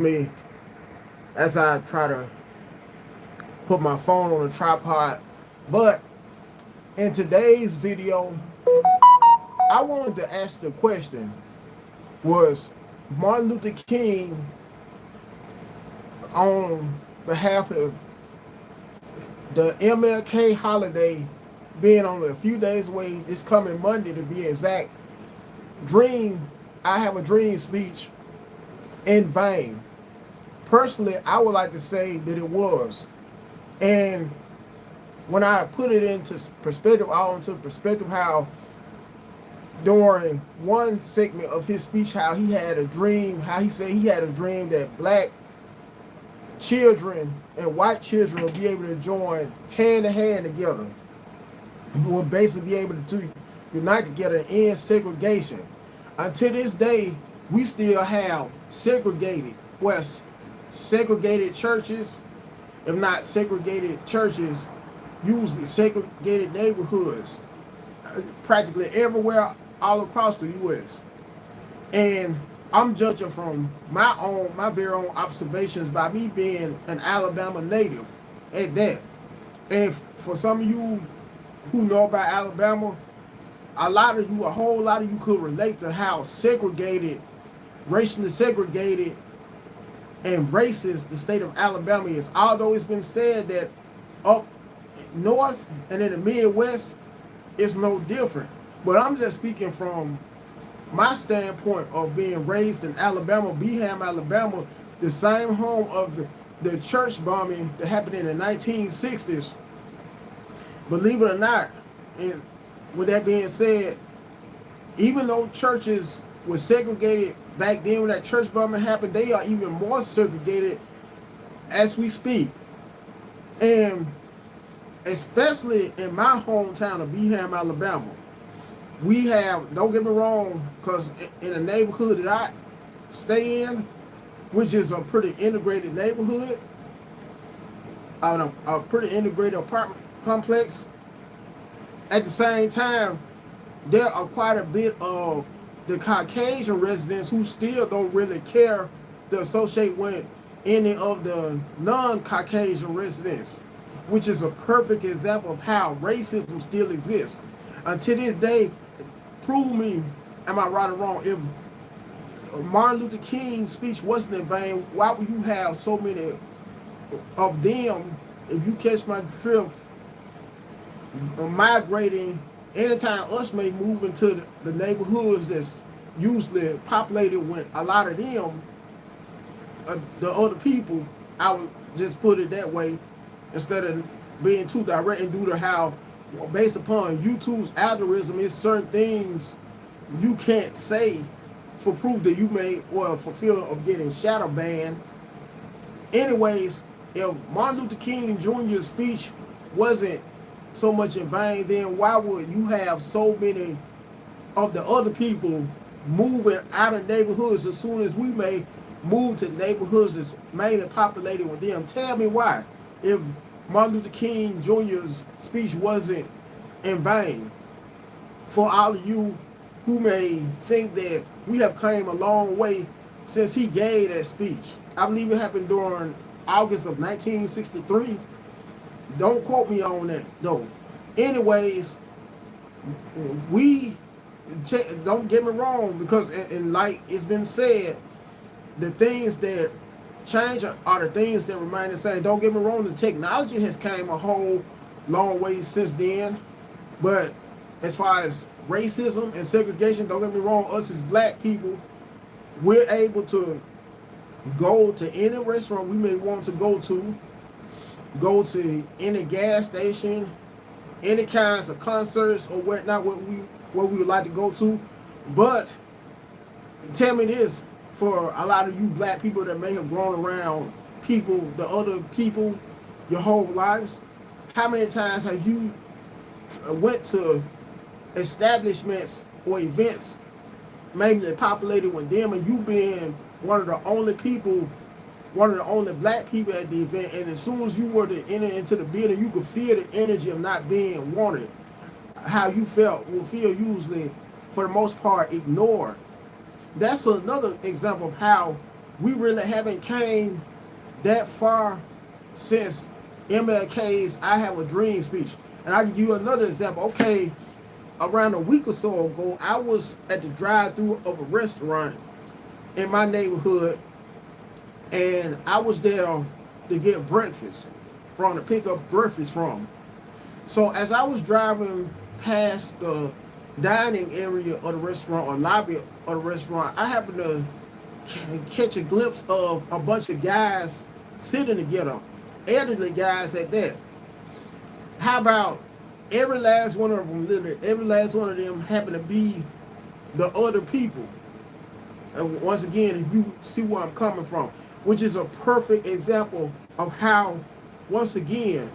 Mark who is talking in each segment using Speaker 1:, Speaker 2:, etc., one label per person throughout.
Speaker 1: me as I try to put my phone on a tripod. But in today's video, I wanted to ask the question, was Martin Luther King, on behalf of the MLK holiday being only a few days away, this coming Monday to be exact, I have a dream speech in vain? Personally, I would like to say that it was. And when I put it into perspective, all into perspective, how during one segment of his speech, how he had a dream, how he said he had a dream that black children and white children will be able to join hand in hand together. Will basically be able to unite together and end segregation. Until this day, we still have segregated churches, if not segregated churches, usually segregated neighborhoods, practically everywhere all across the U.S. And I'm judging from my very own observations by me being an Alabama native at that. And for some of you who know about Alabama, a whole lot of you could relate to how segregated, racially segregated, and racist the state of Alabama is. Although it's been said that up north and in the Midwest, it's no different. But I'm just speaking from my standpoint of being raised in Alabama, Beham, Alabama, the same home of the church bombing that happened in the 1960s. Believe it or not, and with that being said, even though churches were segregated back then when that church bombing happened, they are even more segregated as we speak. And especially in my hometown of Beham, Alabama, we have, don't get me wrong, because in the neighborhood that I stay in, which is a pretty integrated neighborhood, a pretty integrated apartment complex, at the same time, there are quite a bit of the Caucasian residents who still don't really care to associate with any of the non-Caucasian residents, which is a perfect example of how racism still exists. Until this day, prove me, am I right or wrong? If Martin Luther King's speech wasn't in vain, why would you have so many of them, if you catch my drift, migrating anytime us may move into the neighborhoods that's usually populated with a lot of them, the other people, I would just put it that way, instead of being too direct, and due to how, based upon YouTube's algorithm, it's certain things you can't say for proof that you may, or for fear of getting shadow banned. Anyways, if Martin Luther King Jr.'s speech wasn't so much in vain, then why would you have so many of the other people moving out of neighborhoods as soon as we may move to neighborhoods that's mainly populated with them? Tell me why, if Martin Luther King Jr.'s speech wasn't in vain. For all of you who may think that we have come a long way since he gave that speech. I believe it happened during August of 1963. Don't quote me on that, though. Anyways, don't get me wrong, because and like it's been said, the things that change are the things that remain the same. Don't get me wrong, the technology has came a whole long way since then. But as far as racism and segregation, don't get me wrong, us as black people, we're able to go to any restaurant we may want to go to any gas station, any kinds of concerts or whatnot, what we would like to go to. But tell me this, for a lot of you black people that may have grown around the other people, your whole lives, how many times have you went to establishments or events maybe populated with them, and you being one of the only black people at the event, and as soon as you were to enter into the building, you could feel the energy of not being wanted, how you will feel usually, for the most part, ignored. That's another example of how we really haven't came that far since MLK's I Have a Dream speech. And I can give you another example. Okay, around a week or so ago, I was at the drive-thru of a restaurant in my neighborhood, and I was there to get breakfast to pick up breakfast from. So as I was driving past the dining area of the restaurant or lobby of the restaurant, I happened to catch a glimpse of a bunch of guys sitting together, elderly guys at that. How about every last one of them, literally every last one of them happened to be the other people? And once again, if you see where I'm coming from, which is a perfect example of how, once again,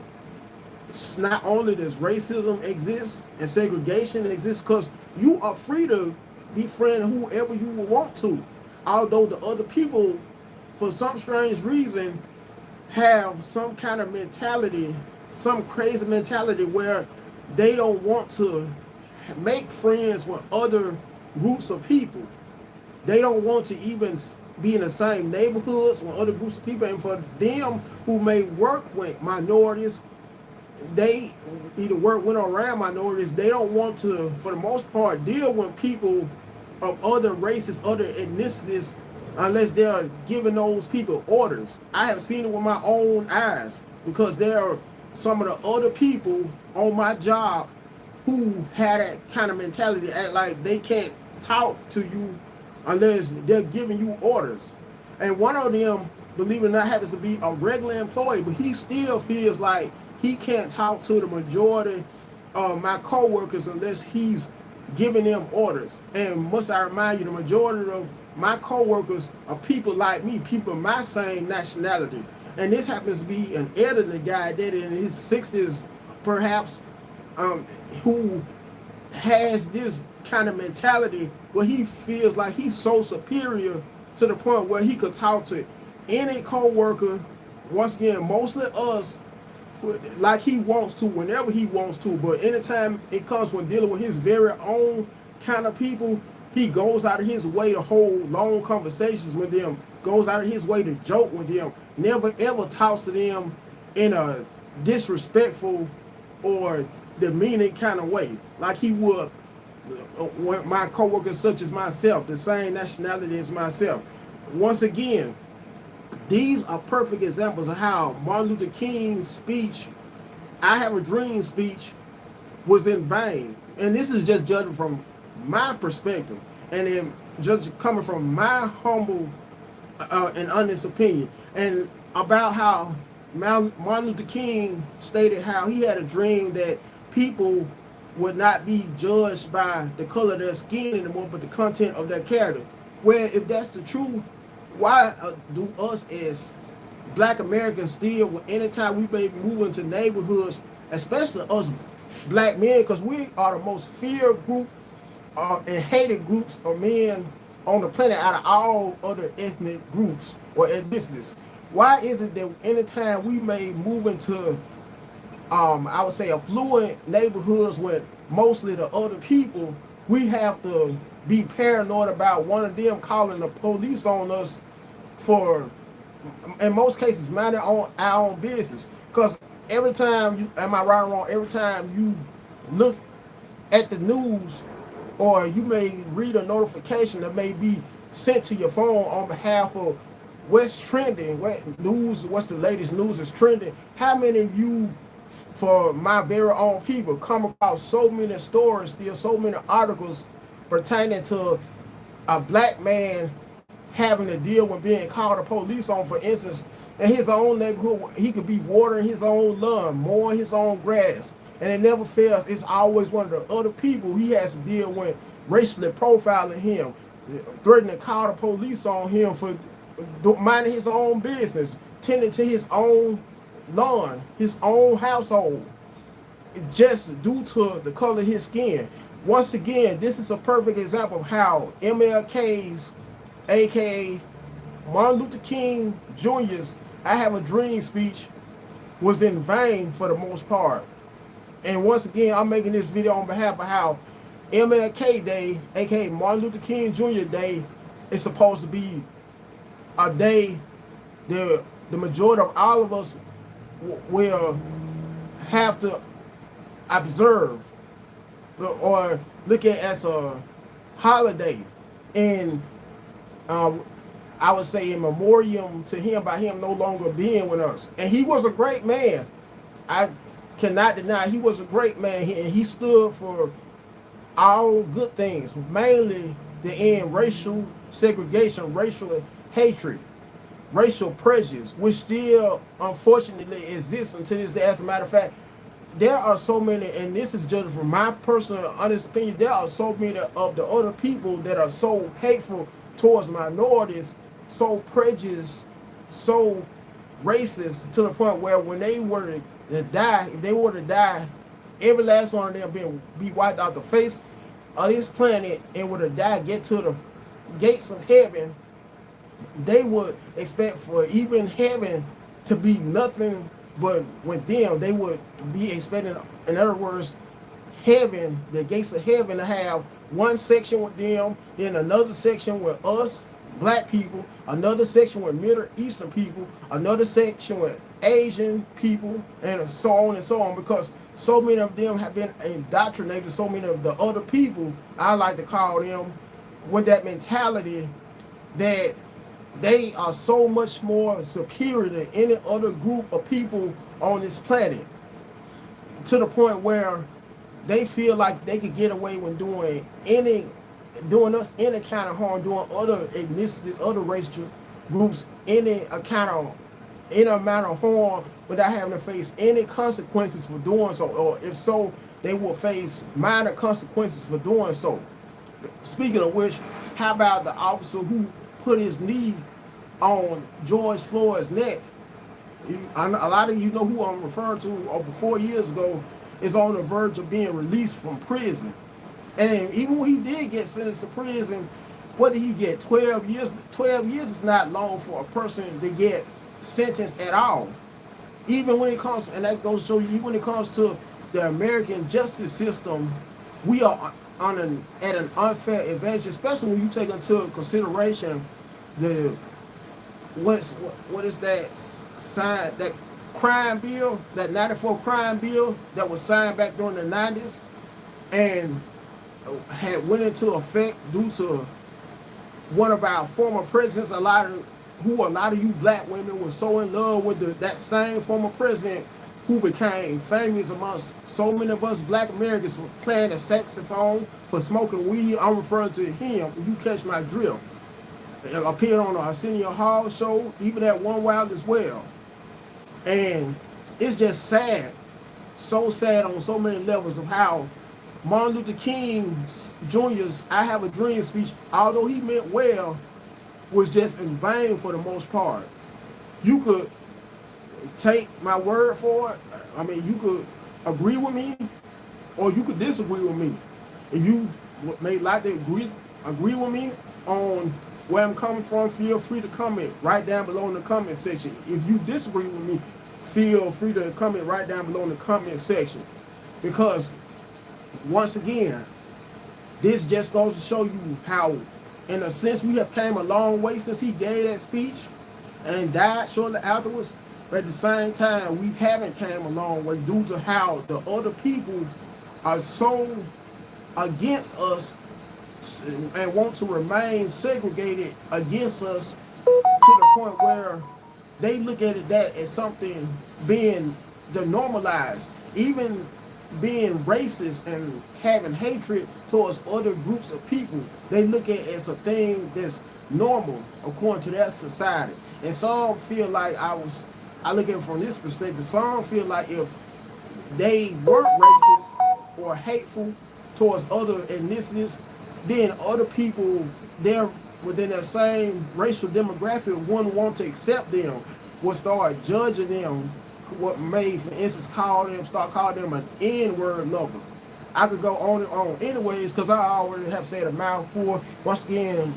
Speaker 1: not only does racism exist and segregation exists, because you are free to befriend whoever you want to, although the other people, for some strange reason, have some kind of mentality, some crazy mentality where they don't want to make friends with other groups of people. They don't want to even be in the same neighborhoods with other groups of people. And for them who may work with minorities, they either work with or around minorities, they don't want to, for the most part, deal with people of other races, other ethnicities, unless they're giving those people orders. I have seen it with my own eyes, because there are some of the other people on my job who had that kind of mentality, act like they can't talk to you unless they're giving you orders. And one of them, believe it or not, happens to be a regular employee, but he still feels like he can't talk to the majority of my coworkers unless he's giving them orders. And must I remind you, the majority of my coworkers are people like me, people of my same nationality. And this happens to be an elderly guy that in his 60s, perhaps, who has this kind of mentality where he feels like he's so superior to the point where he could talk to any coworker, once again, mostly us, like he wants to, whenever he wants to. But anytime it comes when dealing with his very own kind of people, he goes out of his way to hold long conversations with them, goes out of his way to joke with them, never ever talks to them in a disrespectful or demeaning kind of way, like he would when my coworkers such as myself, the same nationality as myself. Once again, these are perfect examples of how Martin Luther King's speech, I Have a Dream speech, was in vain. And this is just judging from my perspective, and then just coming from my humble and honest opinion, and about how Martin Luther King stated how he had a dream that people would not be judged by the color of their skin anymore, but the content of their character. Where if that's the truth, why do us as Black Americans still, anytime we may move into neighborhoods, especially us Black men, because we are the most feared group and hated groups of men on the planet out of all other ethnic groups or ethnicities, why is it that anytime we may move into I would say affluent neighborhoods with mostly the other people, we have to be paranoid about one of them calling the police on us for, in most cases, minding our own business? Because every time you, am I right or wrong, every time you look at the news, or you may read a notification that may be sent to your phone on behalf of what's trending, what news, what's the latest news is trending, how many of you, for my very own people, come across so many stories, still so many articles pertaining to a Black man having to deal with being called the police on, for instance, in his own neighborhood? He could be watering his own lawn, mowing his own grass, and it never fails. It's always one of the other people he has to deal with racially profiling him, threatening to call the police on him for minding his own business, tending to his own lawn, his own household, just due to the color of his skin. Once again, this is a perfect example of how MLK's, aka Martin Luther King Jr.'s I Have a Dream speech was in vain for the most part. And once again, I'm making this video on behalf of how MLK Day, aka Martin Luther King Jr. Day, is supposed to be a day the majority of all of us will have to observe or look at as a holiday, and I would say in memoriam to him by him no longer being with us. And he was a great man. I cannot deny he was a great man, and he stood for all good things, mainly the end racial segregation, racial hatred, racial prejudice, which still unfortunately exists until this day. As a matter of fact, there are so many, and this is just from my personal honest opinion, there are so many of the other people that are so hateful towards minorities, so prejudiced, so racist, to the point where when they were to die, if they were to die, every last one of them be wiped out the face of this planet and were to die, get to the gates of heaven, they would expect for even heaven to be nothing but with them. They would be expecting, in other words, heaven, the gates of heaven, to have one section with them, then another section with us, black people, another section with Middle Eastern people, another section with Asian people, and so on and so on, because so many of them have been indoctrinated, so many of the other people, I like to call them, with that mentality that they are so much more superior to any other group of people on this planet, to the point where they feel like they could get away with doing us any kind of harm, doing other ethnicities, other racial groups any amount of harm without having to face any consequences for doing so, or if so, they will face minor consequences for doing so. Speaking of which, how about the officer who put his knee on George Floyd's neck? A lot of you know who I'm referring to. Over 4 years ago, is on the verge of being released from prison. And even when he did get sentenced to prison, what did he get? 12 years. 12 years is not long for a person to get sentenced at all. Even when it comes, and that goes to show you, even when it comes to the American justice system, we are at an unfair advantage, especially when you take into consideration what is that crime bill, that 94 crime bill that was signed back during the 90s and had went into effect due to one of our former presidents. A lot of you black women were so in love with that same former president, who became famous amongst so many of us black Americans for playing the saxophone, for smoking weed. I'm referring to him, if you catch my drift. It appeared on the Arsenio Hall show, even at One Wild as well. And it's just sad, so sad on so many levels, of how Martin Luther King Jr.'s I Have a Dream speech, although he meant well, was just in vain for the most part. You could take my word for it. I mean, you could agree with me or you could disagree with me. If you may like to agree with me on where I'm coming from, feel free to comment right down below in the comment section. If you disagree with me, feel free to comment right down below in the comment section. Because once again, this just goes to show you how, in a sense, we have came a long way since he gave that speech and died shortly afterwards. But at the same time, we haven't came a long way due to how the other people are so against us and want to remain segregated against us, to the point where they look at that as something being the normalized, even being racist and having hatred towards other groups of people. They look at it as a thing that's normal according to their society. And some feel like I look at it from this perspective. Some feel like if they weren't racist or hateful towards other ethnicities, then other people there within that same racial demographic wouldn't want to accept them, would start judging them, what may, for instance, start calling them an N-word lover. I could go on and on. Anyways, because I already have said a mouthful. Once again,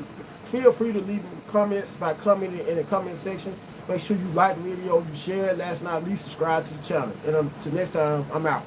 Speaker 1: feel free to leave comments by commenting in the comment section. Make sure you like the video, you share it, last but not least, subscribe to the channel. And until next time, I'm out.